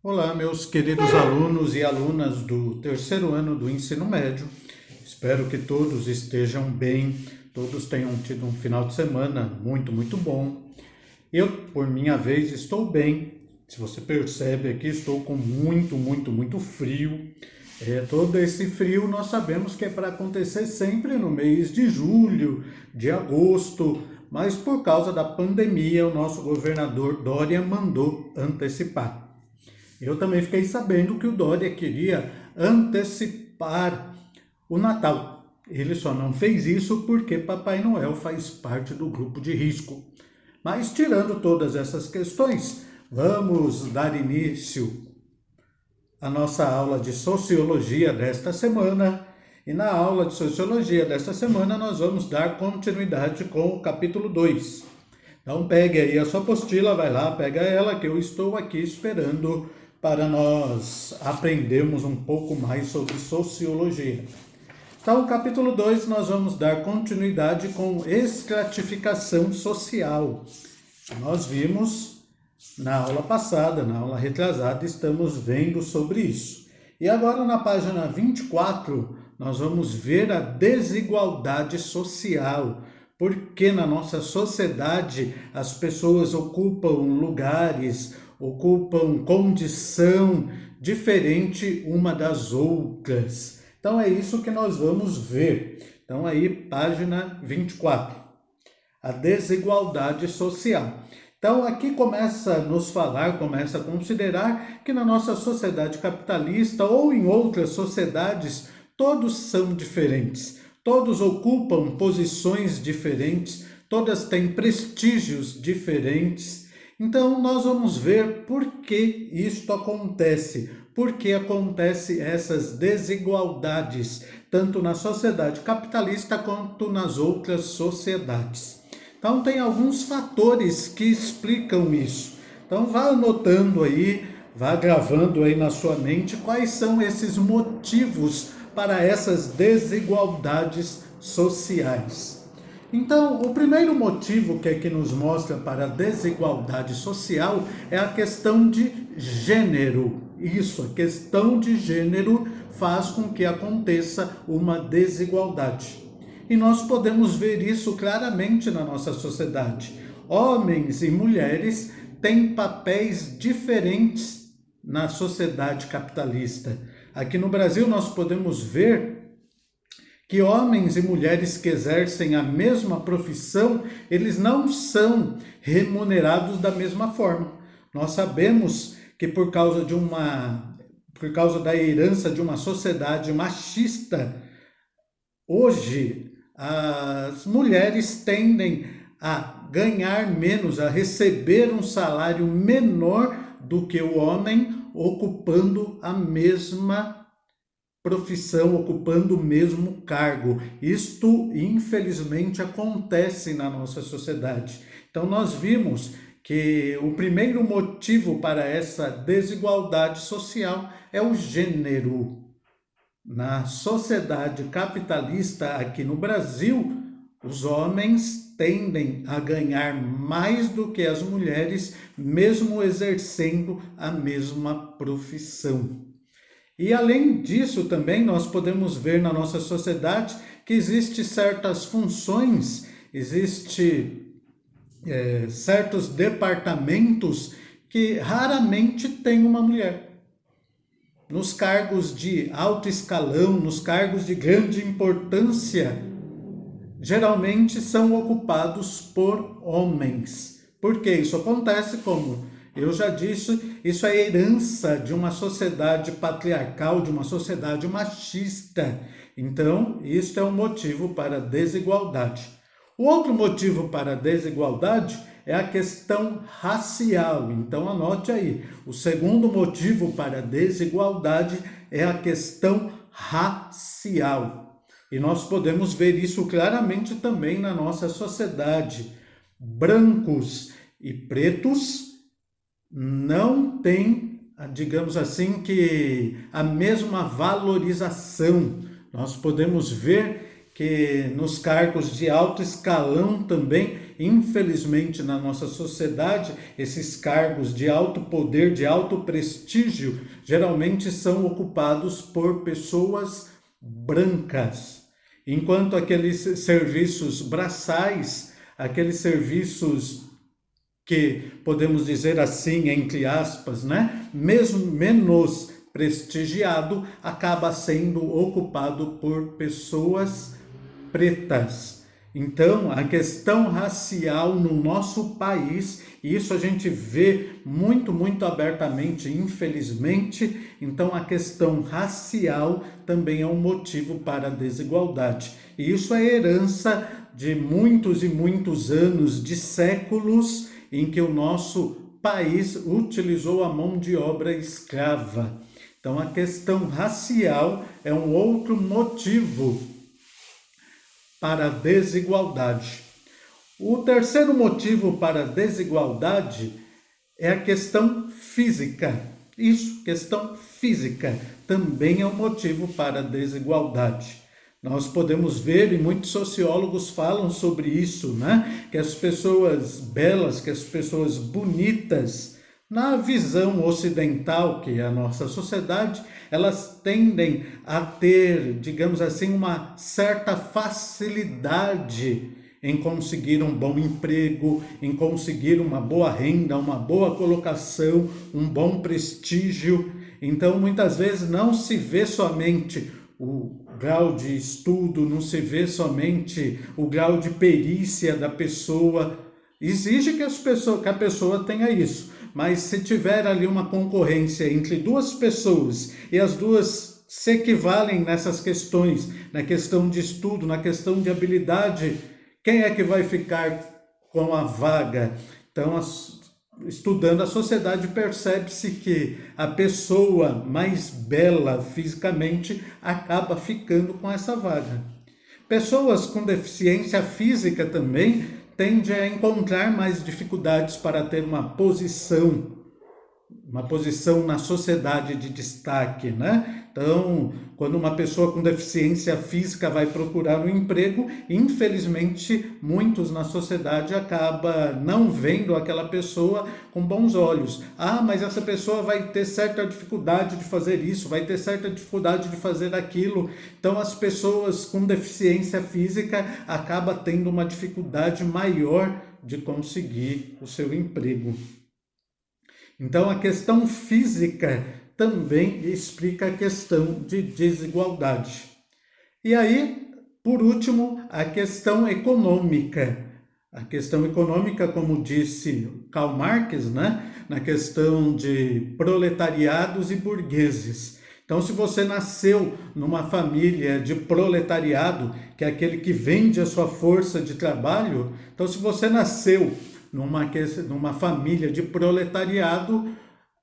Olá, meus queridos alunos e alunas do terceiro ano do ensino médio. Espero que todos estejam bem, todos tenham tido um final de semana muito bom. Eu, por minha vez, estou bem. Se você percebe aqui, estou com muito frio. Todo esse frio nós sabemos que é para acontecer sempre no mês de julho, de agosto, mas por causa da pandemia, o nosso governador Dória mandou antecipar. Eu também fiquei sabendo que o Dória queria antecipar o Natal. Ele só não fez isso porque Papai Noel faz parte do grupo de risco. Mas tirando todas essas questões, vamos dar início à nossa aula de Sociologia desta semana. E na aula de Sociologia desta semana nós vamos dar continuidade com o capítulo 2. Então pegue aí a sua apostila, vai lá, pega ela, que eu estou aqui esperando para nós aprendermos um pouco mais sobre sociologia. Então, no capítulo 2, nós vamos dar continuidade com estratificação social. Nós vimos na aula passada, na aula retrasada, estamos vendo sobre isso. E agora, na página 24, nós vamos ver a desigualdade social. Porque na nossa sociedade as pessoas ocupam lugares, ocupam condição diferente uma das outras. Então é isso que nós vamos ver. Então aí, página 24. A desigualdade social. Então aqui começa a nos falar, começa a considerar que na nossa sociedade capitalista ou em outras sociedades, todos são diferentes. Todos ocupam posições diferentes, todas têm prestígios diferentes. Então, nós vamos ver por que isto acontece, por que acontecem essas desigualdades, tanto na sociedade capitalista quanto nas outras sociedades. Então, tem alguns fatores que explicam isso. Então, vá anotando aí, vá gravando aí na sua mente quais são esses motivos para essas desigualdades sociais. Então, o primeiro motivo que aqui nos mostra para a desigualdade social é a questão de gênero. Isso, a questão de gênero faz com que aconteça uma desigualdade. E nós podemos ver isso claramente na nossa sociedade. Homens e mulheres têm papéis diferentes na sociedade capitalista. Aqui no Brasil nós podemos ver que homens e mulheres que exercem a mesma profissão, eles não são remunerados da mesma forma. Nós sabemos que por causa da herança de uma sociedade machista, hoje as mulheres tendem a ganhar menos, a receber um salário menor do que o homem, ocupando a mesma profissão, ocupando o mesmo cargo. Isto, infelizmente, acontece na nossa sociedade. Então, nós vimos que o primeiro motivo para essa desigualdade social é o gênero. Na sociedade capitalista aqui no Brasil, os homens tendem a ganhar mais do que as mulheres, mesmo exercendo a mesma profissão. E além disso também nós podemos ver na nossa sociedade que existem certas funções, certos departamentos que raramente tem uma mulher. Nos cargos de alto escalão, nos cargos de grande importância, geralmente são ocupados por homens. Por que isso acontece? Como eu já disse, isso é herança de uma sociedade patriarcal, de uma sociedade machista. Então, isso é um motivo para a desigualdade. O outro motivo para a desigualdade é a questão racial. Então, anote aí. O segundo motivo para a desigualdade é a questão racial. E nós podemos ver isso claramente também na nossa sociedade. Brancos e pretos não têm, digamos assim, que a mesma valorização. Nós podemos ver que nos cargos de alto escalão também, infelizmente na nossa sociedade, esses cargos de alto poder, de alto prestígio, geralmente são ocupados por pessoas brancas. Enquanto aqueles serviços braçais, aqueles serviços que podemos dizer assim, entre aspas, né? Mesmo menos prestigiado, acaba sendo ocupado por pessoas pretas. Então, a questão racial no nosso país, e isso a gente vê muito, muito abertamente, infelizmente, então a questão racial também é um motivo para a desigualdade. E isso é herança de muitos e muitos anos, de séculos, em que o nosso país utilizou a mão de obra escrava. Então, a questão racial é um outro motivo para a desigualdade. O terceiro motivo para a desigualdade é a questão física. Isso, questão física, também é um motivo para a desigualdade. Nós podemos ver, e muitos sociólogos falam sobre isso, né? Que as pessoas belas, que as pessoas bonitas, na visão ocidental, que é a nossa sociedade, elas tendem a ter, digamos assim, uma certa facilidade em conseguir um bom emprego, em conseguir uma boa renda, uma boa colocação, um bom prestígio. Então, muitas vezes não se vê somente o grau de estudo, não se vê somente o grau de perícia da pessoa. Exige que a pessoa tenha isso, mas se tiver ali uma concorrência entre duas pessoas e as duas se equivalem nessas questões, na questão de estudo, na questão de habilidade, quem é que vai ficar com a vaga? Então, estudando a sociedade, percebe-se que a pessoa mais bela fisicamente acaba ficando com essa vaga. Pessoas com deficiência física também tendem a encontrar mais dificuldades para ter uma posição na sociedade de destaque, né? Então, quando uma pessoa com deficiência física vai procurar um emprego, infelizmente, muitos na sociedade acabam não vendo aquela pessoa com bons olhos. Ah, mas essa pessoa vai ter certa dificuldade de fazer isso, vai ter certa dificuldade de fazer aquilo. Então, as pessoas com deficiência física acabam tendo uma dificuldade maior de conseguir o seu emprego. Então, a questão física também explica a questão de desigualdade. E aí, por último, a questão econômica. A questão econômica, como disse Karl Marx, né? Na questão de proletariados e burgueses. Então, se você nasceu numa família de proletariado, que é aquele que vende a sua força de trabalho, então se você nasceu numa família de proletariado,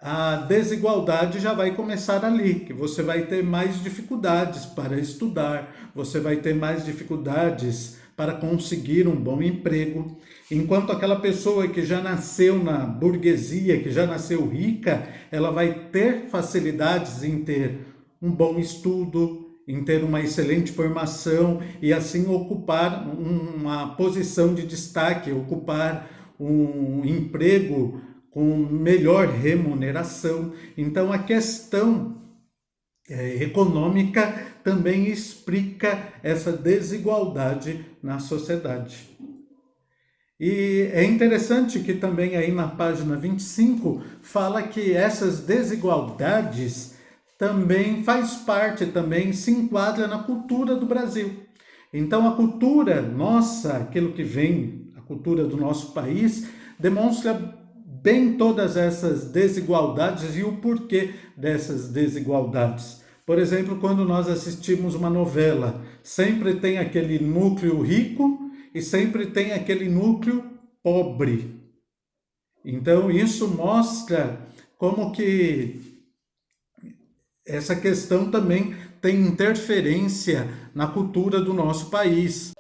a desigualdade já vai começar ali, que você vai ter mais dificuldades para estudar, você vai ter mais dificuldades para conseguir um bom emprego, enquanto aquela pessoa que já nasceu na burguesia, que já nasceu rica, ela vai ter facilidades em ter um bom estudo, em ter uma excelente formação e assim ocupar uma posição de destaque, ocupar um emprego com melhor remuneração. Então, a questão econômica também explica essa desigualdade na sociedade. E é interessante que também aí na página 25 fala que essas desigualdades também faz parte, também se enquadra na cultura do Brasil. Então, a cultura nossa, aquilo que vem, a cultura do nosso país, demonstra bem todas essas desigualdades e o porquê dessas desigualdades. Por exemplo, quando nós assistimos uma novela, sempre tem aquele núcleo rico e sempre tem aquele núcleo pobre. Então, isso mostra como que essa questão também tem interferência na cultura do nosso país.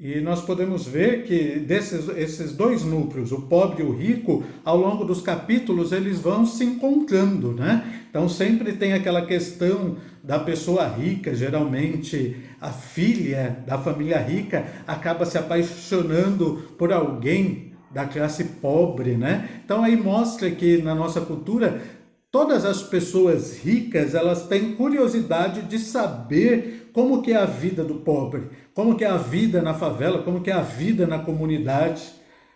E nós podemos ver que esses dois núcleos, o pobre e o rico, ao longo dos capítulos, eles vão se encontrando, né? Então sempre tem aquela questão da pessoa rica, geralmente a filha da família rica acaba se apaixonando por alguém da classe pobre, né? Então aí mostra que na nossa cultura todas as pessoas ricas, elas têm curiosidade de saber como que é a vida do pobre, como que é a vida na favela, como que é a vida na comunidade.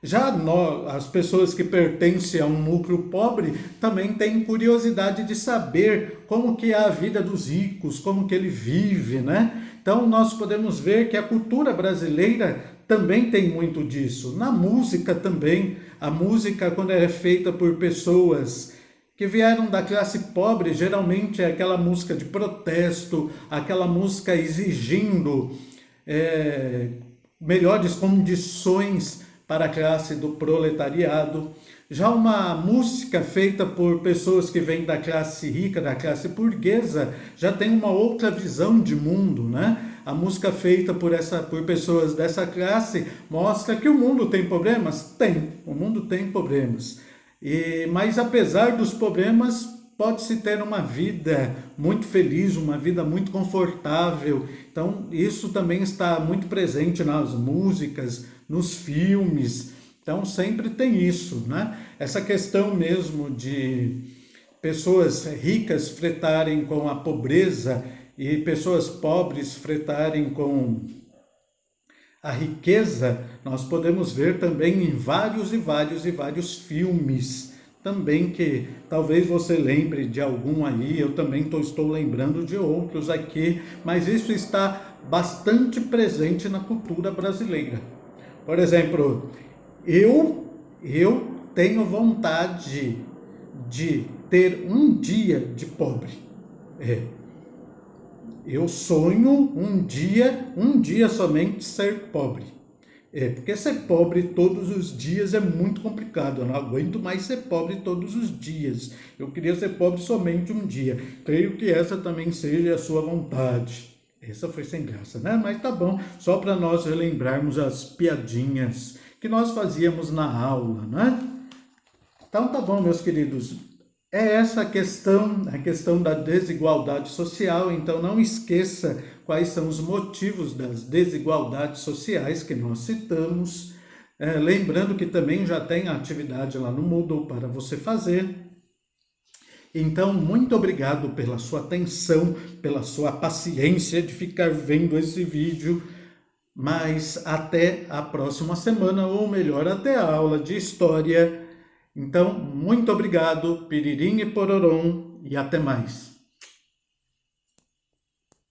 Já nós, as pessoas que pertencem a um núcleo pobre também têm curiosidade de saber como que é a vida dos ricos, como que ele vive, né? Então nós podemos ver que a cultura brasileira também tem muito disso. Na música também, a música quando é feita por pessoas que vieram da classe pobre, geralmente é aquela música de protesto, aquela música exigindo melhores condições para a classe do proletariado. Já uma música feita por pessoas que vêm da classe rica, da classe burguesa, já tem uma outra visão de mundo, né? A música feita por pessoas dessa classe mostra que o mundo tem problemas? Tem, o mundo tem problemas. Mas apesar dos problemas, pode-se ter uma vida muito feliz, uma vida muito confortável. Então isso também está muito presente nas músicas, nos filmes. Então sempre tem isso, né? Essa questão mesmo de pessoas ricas fretarem com a pobreza e pessoas pobres fretarem com a riqueza, nós podemos ver também em vários filmes, também que talvez você lembre de algum aí, eu também estou lembrando de outros aqui, mas isso está bastante presente na cultura brasileira. Por exemplo, eu tenho vontade de ter um dia de pobre. Eu sonho um dia somente ser pobre. Porque ser pobre todos os dias é muito complicado. Eu não aguento mais ser pobre todos os dias. Eu queria ser pobre somente um dia. Creio que essa também seja a sua vontade. Essa foi sem graça, né? Mas tá bom, só para nós relembrarmos as piadinhas que nós fazíamos na aula, né? Então tá bom, meus queridos. É essa a questão da desigualdade social, então não esqueça quais são os motivos das desigualdades sociais que nós citamos. Lembrando que também já tem a atividade lá no Moodle para você fazer. Então, muito obrigado pela sua atenção, pela sua paciência de ficar vendo esse vídeo, mas até a próxima semana, ou melhor, até a aula de História. Então, muito obrigado, piririm e pororom, e até mais.